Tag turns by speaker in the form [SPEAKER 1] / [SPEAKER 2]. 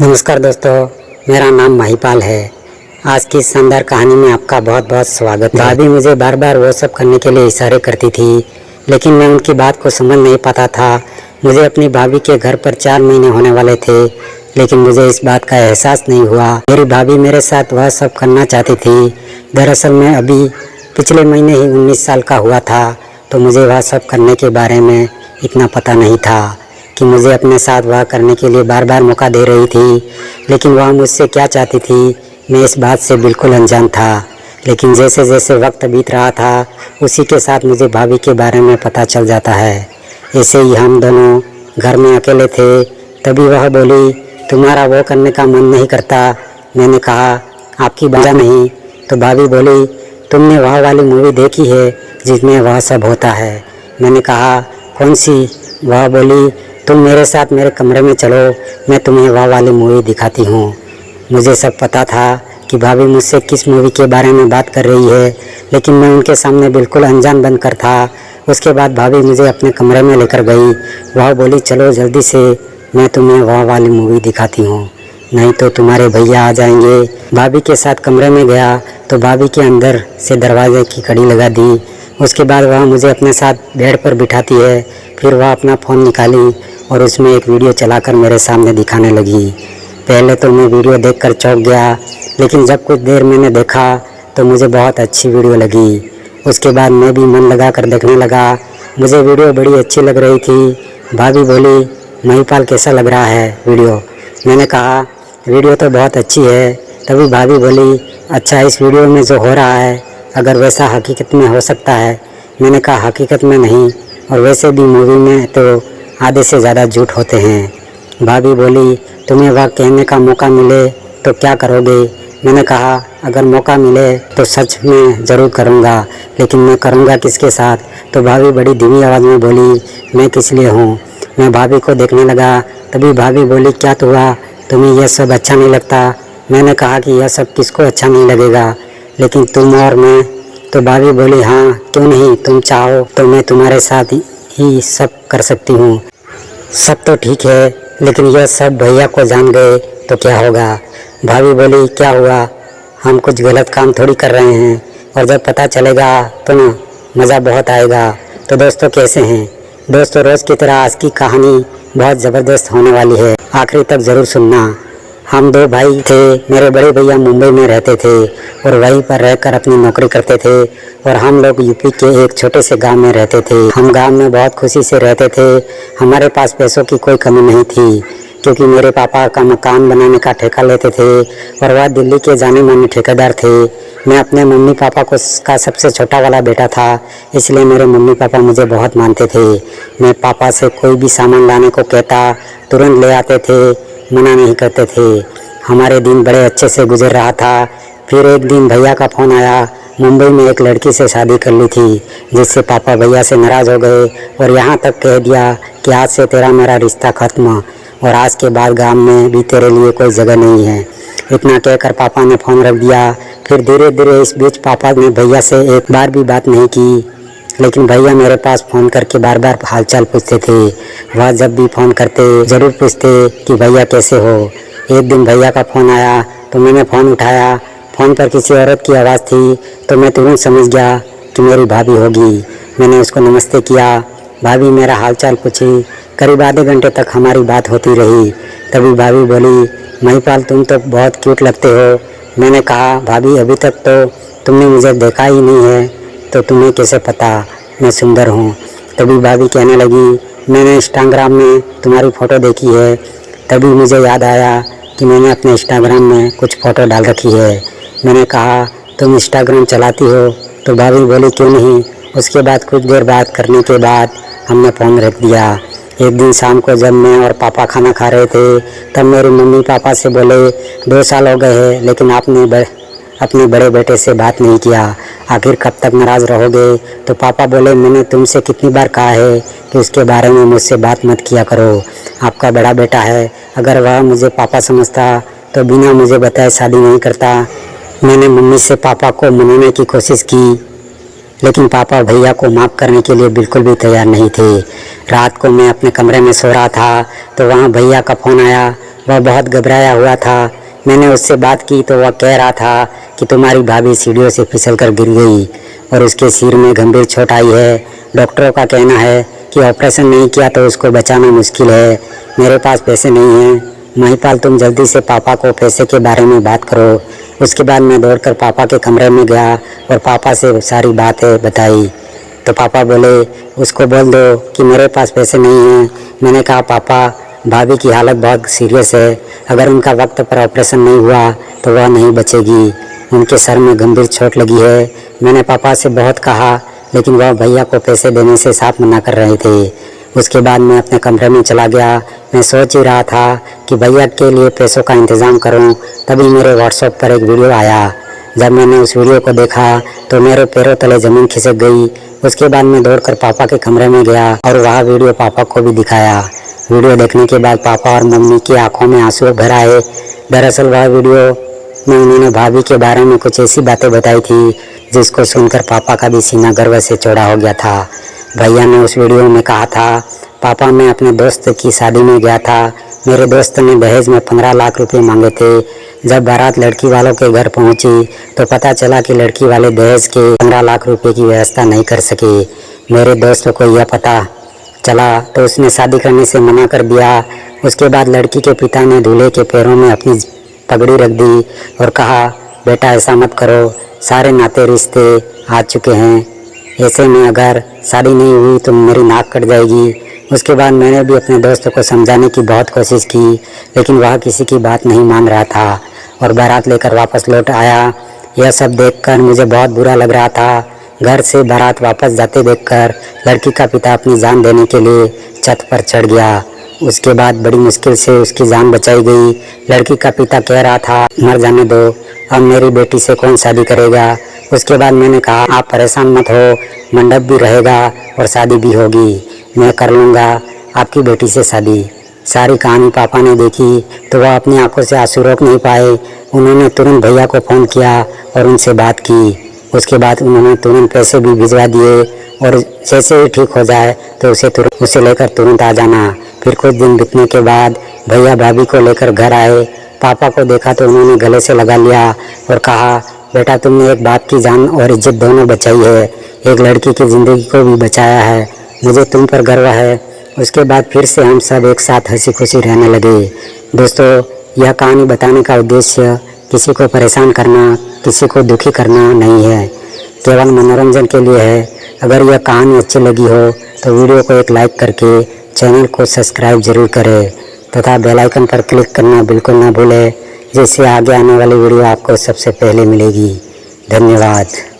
[SPEAKER 1] नमस्कार दोस्तों, मेरा नाम महिपाल है। आज की शानदार कहानी में आपका बहुत बहुत स्वागत है। भाभी मुझे बार बार वो सब करने के लिए इशारे करती थी, लेकिन मैं उनकी बात को समझ नहीं पाता था। मुझे अपनी भाभी के घर पर 4 महीने होने वाले थे, लेकिन मुझे इस बात का एहसास नहीं हुआ। मेरी भाभी मेरे साथ वह सब करना चाहती थी। दरअसल मैं अभी पिछले महीने ही 19 साल का हुआ था, तो मुझे वह सब करने के बारे में इतना पता नहीं था कि मुझे अपने साथ वह करने के लिए बार बार मौका दे रही थी। लेकिन वह मुझसे क्या चाहती थी, मैं इस बात से बिल्कुल अनजान था। लेकिन जैसे जैसे वक्त बीत रहा था, उसी के साथ मुझे भाभी के बारे में पता चल जाता है। ऐसे ही हम दोनों घर में अकेले थे, तभी वह बोली, तुम्हारा वो करने का मन नहीं करता। मैंने कहा, आपकी बात नहीं। तो भाभी बोली, तुमने वह वाली मूवी देखी है जिसमें वह सब होता है? मैंने कहा, कौन सी? वह बोली, तुम मेरे साथ मेरे कमरे में चलो, मैं तुम्हें वह वाली मूवी दिखाती हूँ। मुझे सब पता था कि भाभी मुझसे किस मूवी के बारे में बात कर रही है, लेकिन मैं उनके सामने बिल्कुल अनजान बनकर था। उसके बाद भाभी मुझे अपने कमरे में लेकर गई। वह बोली, चलो जल्दी से, मैं तुम्हें वह वाली मूवी दिखाती हूँ, नहीं तो तुम्हारे भैया आ जाएंगे। भाभी के साथ कमरे में गया तो भाभी के अंदर से दरवाजे की कड़ी लगा दी। उसके बाद वह मुझे अपने साथ बेड पर बिठाती है। फिर वह अपना फ़ोन निकाली और उसमें एक वीडियो चलाकर मेरे सामने दिखाने लगी। पहले तो मैं वीडियो देखकर चौंक गया, लेकिन जब कुछ देर मैंने देखा तो मुझे बहुत अच्छी वीडियो लगी। उसके बाद मैं भी मन लगा कर देखने लगा। मुझे वीडियो बड़ी अच्छी लग रही थी। भाभी बोली, महिपाल कैसा लग रहा है वीडियो? मैंने कहा, वीडियो तो बहुत अच्छी है। तभी भाभी बोली, अच्छा, इस वीडियो में जो हो रहा है अगर वैसा हकीकत में हो सकता है? मैंने कहा, हकीकत में नहीं, और वैसे भी मूवी में तो आधे से ज़्यादा झूठ होते हैं। भाभी बोली, तुम्हें वह कहने का मौका मिले तो क्या करोगे? मैंने कहा, अगर मौका मिले तो सच में ज़रूर करूँगा, लेकिन मैं करूँगा किसके साथ? तो भाभी बड़ी धीमी आवाज़ में बोली, मैं किस लिए हूँ? मैं भाभी को देखने लगा। तभी भाभी बोली, क्या तो हुआ? तुम्हें यह सब अच्छा नहीं लगता? मैंने कहा कि यह सब किसको अच्छा नहीं लगेगा, लेकिन तुम और मैं। तो भाभी बोली, हाँ क्यों नहीं, तुम चाहो तो मैं तुम्हारे साथ ही सब कर सकती हूँ। सब तो ठीक है, लेकिन यह सब भैया को जान गए तो क्या होगा? भाभी बोली, क्या हुआ? हम कुछ गलत काम थोड़ी कर रहे हैं, और जब पता चलेगा तो ना मज़ा बहुत आएगा। तो दोस्तों, कैसे हैं? दोस्तों, रोज़ की तरह आज की कहानी बहुत ज़बरदस्त होने वाली है, आखिरी तक ज़रूर सुनना। हम 2 भाई थे। मेरे बड़े भैया मुंबई में रहते थे और वहीं पर रहकर अपनी नौकरी करते थे, और हम लोग यूपी के एक छोटे से गांव में रहते थे। हम गांव में बहुत खुशी से रहते थे। हमारे पास पैसों की कोई कमी नहीं थी, क्योंकि मेरे पापा का मकान बनाने का ठेका लेते थे और वह दिल्ली के जाने माने ठेकेदार थे। मैं अपने मम्मी पापा का सबसे छोटा वाला बेटा था, इसलिए मेरे मम्मी पापा मुझे बहुत मानते थे। मैं पापा से कोई भी सामान लाने को कहता, तुरंत ले आते थे, मना नहीं करते थे। हमारे दिन बड़े अच्छे से गुजर रहा था। फिर एक दिन भैया का फ़ोन आया। मुंबई में एक लड़की से शादी कर ली थी, जिससे पापा भैया से नाराज़ हो गए और यहाँ तक कह दिया कि आज से तेरा मेरा रिश्ता ख़त्म, और आज के बाद गांव में भी तेरे लिए कोई जगह नहीं है। इतना कहकर पापा ने फ़ोन रख दिया। फिर धीरे धीरे इस बीच पापा ने भैया से एक बार भी बात नहीं की, लेकिन भैया मेरे पास फ़ोन करके बार बार हालचाल पूछते थे। वह जब भी फ़ोन करते ज़रूर पूछते कि भैया कैसे हो। एक दिन भैया का फ़ोन आया तो मैंने फ़ोन उठाया। फ़ोन पर किसी औरत की आवाज़ थी, तो मैं तुरंत समझ गया कि मेरी भाभी होगी। मैंने उसको नमस्ते किया। भाभी मेरा हालचाल पूछी। करीब आधे घंटे तक हमारी बात होती रही। तभी भाभी बोली, महिपाल तुम तो बहुत क्यूट लगते हो। मैंने कहा, भाभी अभी तक तो तुमने मुझे देखा ही नहीं है, तो तुम्हें कैसे पता मैं सुंदर हूँ? तभी भाभी कहने लगी, मैंने इंस्टाग्राम में तुम्हारी फ़ोटो देखी है। तभी मुझे याद आया कि मैंने अपने इंस्टाग्राम में कुछ फ़ोटो डाल रखी है। मैंने कहा, तुम इंस्टाग्राम चलाती हो? तो भाभी बोली, क्यों नहीं। उसके बाद कुछ देर बात करने के बाद हमने फ़ोन रख दिया। एक दिन शाम को जब मैं और पापा खाना खा रहे थे, तब मेरे मम्मी पापा से बोले, 2 साल हो गए हैं, लेकिन आपने अपने बड़े बेटे से बात नहीं किया, आखिर कब तक नाराज़ रहोगे? तो पापा बोले, मैंने तुमसे कितनी बार कहा है कि उसके बारे में मुझसे बात मत किया करो। आपका बड़ा बेटा है, अगर वह मुझे पापा समझता तो बिना मुझे बताए शादी नहीं करता। मैंने मम्मी से पापा को मनाने की कोशिश की, लेकिन पापा भैया को माफ़ करने के लिए बिल्कुल भी तैयार नहीं थे। रात को मैं अपने कमरे में सो रहा था तो वहाँ भैया का फ़ोन आया। वह बहुत घबराया हुआ था। मैंने उससे बात की तो वह कह रहा था कि तुम्हारी भाभी सीढ़ियों से फिसलकर गिर गई और उसके सिर में गंभीर चोट आई है। डॉक्टरों का कहना है कि ऑपरेशन नहीं किया तो उसको बचाना मुश्किल है। मेरे पास पैसे नहीं हैं। महिपाल, तुम जल्दी से पापा को पैसे के बारे में बात करो। उसके बाद मैं दौड़कर पापा के कमरे में गया और पापा से सारी बातें बताई। तो पापा बोले, उसको बोल दो कि मेरे पास पैसे नहीं हैं। मैंने कहा, पापा, भाभी की हालत बहुत सीरियस है। अगर उनका वक्त पर ऑपरेशन नहीं हुआ तो वह नहीं बचेगी। उनके सर में गंभीर चोट लगी है। मैंने पापा से बहुत कहा, लेकिन वह भैया को पैसे देने से साफ मना कर रहे थे। उसके बाद मैं अपने कमरे में चला गया। मैं सोच ही रहा था कि भैया के लिए पैसों का इंतज़ाम करूं। तभी मेरे व्हाट्सएप पर एक वीडियो आया। जब मैंने उस वीडियो को देखा तो मेरे पैरों तले ज़मीन खिसक गई। उसके बाद मैं दौड़कर पापा के कमरे में गया और वह वीडियो पापा को भी दिखाया। वीडियो देखने के बाद पापा और मम्मी की आंखों में आंसू भर आए। दरअसल वह वीडियो में उन्होंने भाभी के बारे में कुछ ऐसी बातें बताई थी जिसको सुनकर पापा का भी सीना गर्व से चौड़ा हो गया था। भैया ने उस वीडियो में कहा था, पापा, मैं अपने दोस्त की शादी में गया था। मेरे दोस्त ने दहेज में 15 लाख रुपए मांगे थे। जब बारात लड़की वालों के घर पहुंची तो पता चला कि लड़की वाले दहेज के 15 लाख रुपए की व्यवस्था नहीं कर सके। मेरे दोस्त को यह पता चला तो उसने शादी करने से मना कर दिया। उसके बाद लड़की के पिता ने दूल्हे के पैरों में अपनी पगड़ी रख दी और कहा, बेटा, ऐसा मत करो, सारे नाते रिश्ते आ चुके हैं। ऐसे में अगर शादी नहीं हुई तो मेरी नाक कट जाएगी। उसके बाद मैंने भी अपने दोस्त को समझाने की बहुत कोशिश की, लेकिन वह किसी की बात नहीं मान रहा था और बारात लेकर वापस लौट आया। यह सब देखकर मुझे बहुत बुरा लग रहा था। घर से बारात वापस जाते देखकर लड़की का पिता अपनी जान देने के लिए छत पर चढ़ गया। उसके बाद बड़ी मुश्किल से उसकी जान बचाई गई। लड़की का पिता कह रहा था, मर जाने दो, अब मेरी बेटी से कौन शादी करेगा। उसके बाद मैंने कहा, आप परेशान मत हो, मंडप भी रहेगा और शादी भी होगी। मैं कर लूँगा आपकी बेटी से शादी। सारी कहानी पापा ने देखी तो वह अपनी आंखों से आंसू रोक नहीं पाए। उन्होंने तुरंत भैया को फ़ोन किया और उनसे बात की। उसके बाद उन्होंने तुरंत पैसे भी भिजवा दिए और जैसे ही ठीक हो जाए तो उसे लेकर तुरंत आ जाना। फिर कुछ दिन बीतने के बाद भैया भाभी को लेकर घर आए। पापा को देखा तो उन्होंने गले से लगा लिया और कहा, बेटा, तुमने एक बाप की जान और इज्जत दोनों बचाई है, एक लड़की की ज़िंदगी को भी बचाया है। मुझे तुम पर गर्व है। उसके बाद फिर से हम सब एक साथ हंसी खुशी रहने लगे। दोस्तों, यह कहानी बताने का उद्देश्य किसी को परेशान करना, किसी को दुखी करना नहीं है, केवल मनोरंजन के लिए है। अगर यह कहानी अच्छी लगी हो तो वीडियो को एक लाइक करके चैनल को सब्सक्राइब जरूर करें तथा बेल आइकन पर क्लिक करना बिल्कुल ना भूलें, जिससे आगे आने वाली वीडियो आपको सबसे पहले मिलेगी। धन्यवाद।